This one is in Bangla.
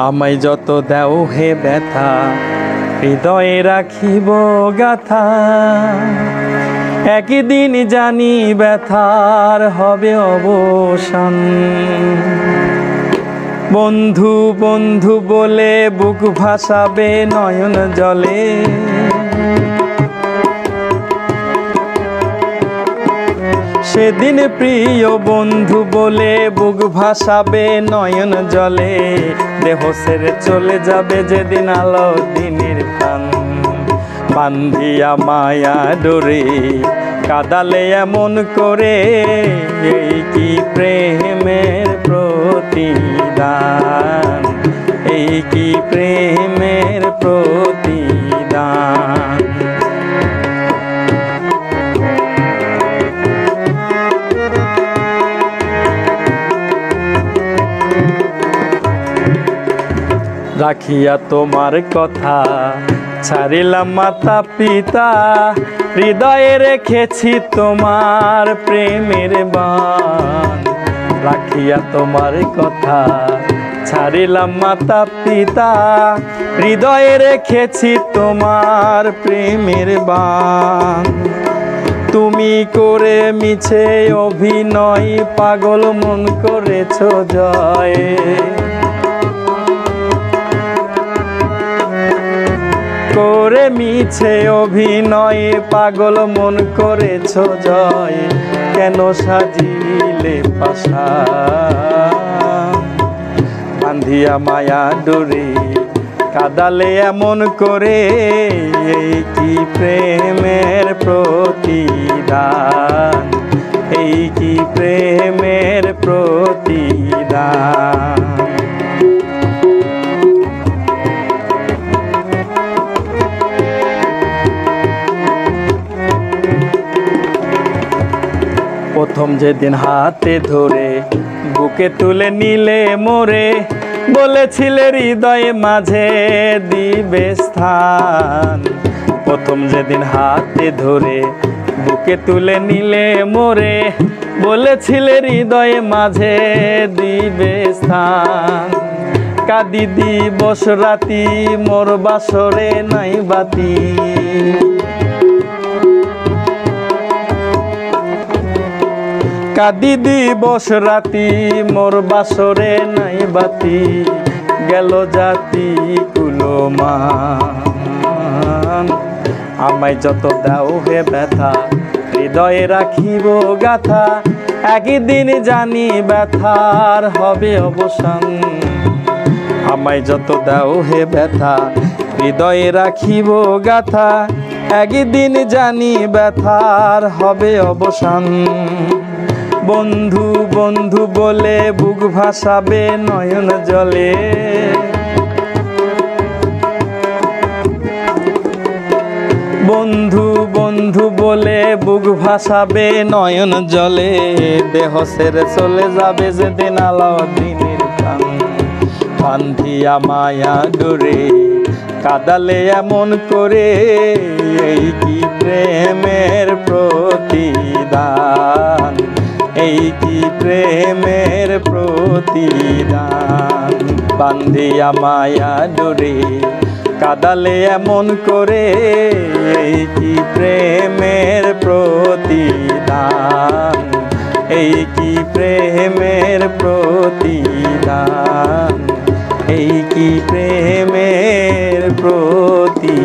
আমায় যত দেও হে ব্যথা, হৃদয়ে রাখিব গাথা। একদিন জানি ব্যথার হবে অবসান। বন্ধু বন্ধু বলে বুক ভাসাবে নয়ন জলে। সেদিন প্রিয় বন্ধু বলে বুক ভাসাবে নয়ন জলে। দেহ ছেড়ে চলে যাবে যেদিন আলো দিনের প্রাণ। বান্ধিয়া মায়া ডোরে কাদালে এমন করে, এই কি প্রেমের প্রতিদান, এই কি প্রেমের প্রতিদান। রাখিয়া তোমার কথা ছাড়িলাম মাতা পিতা। হৃদয়ে রেখেছি তোমার প্রেমের বান। রাখিয়া তোমার কথা ছাড়িলাম মাতা পিতা। হৃদয়ে রেখেছি তোমার প্রেমের বান। তুমি করে মিছে অভিনয় পাগল মন করেছ জয়। করে মিছে অভিনয় পাগল মন করেছ জয়। কেন সাজিলে পাশা বান্ধিয়া মায়া ডোরে কাদালে এমন করে, এই কি প্রেমের প্রতিদান, এই কি প্রেমের প্রতিদান। প্রথম যেদিন হাতে ধরে বুকে তুলে নিলে মোরে, বলেছিলে হৃদয়ে মাঝে দিবে স্থান। প্রথম যেদিন হাতে ধরে বুকে তুলে নিলে মোরে, বলেছিলে হৃদয়ে মাঝে দিবে স্থান। কাঁদি দিবস রাতি মোর বাসরে নাই বাতি। কাঁদি দিবস রাতি মোর বাসরে নাই বাতি। গেল জাতি কুলমান। আমায় যত দাও হে ব্যথা, হৃদয়ে রাখিব গাথা। একদিন জানি ব্যথার হবে অবসান। আমায় যত দাও হে ব্যথা, হৃদয়ে রাখিব গাথা। একদিন জানি ব্যথার হবে অবসান। বন্ধু বন্ধু বলে বুক ভাসাবে নয়ন জলে। বন্ধু বন্ধু বলে বুক ভাসাবে নয়ন জলে। দেহ ছেড়ে চলে যাবে যেদিন আলো দিনের প্রাণ। বান্ধিয়া মায়া ডোরে কাদালে এমন করে, এই কি প্রেমের প্রতিদান, এই কি প্রেমের প্রতিদান। বান্ধিয়া মায়া ডোরে কাদালে এমন করে, এই কি প্রেমের প্রতিদান, এই কি প্রেমের প্রতিদান, এই কি প্রেমের প্রতিদান।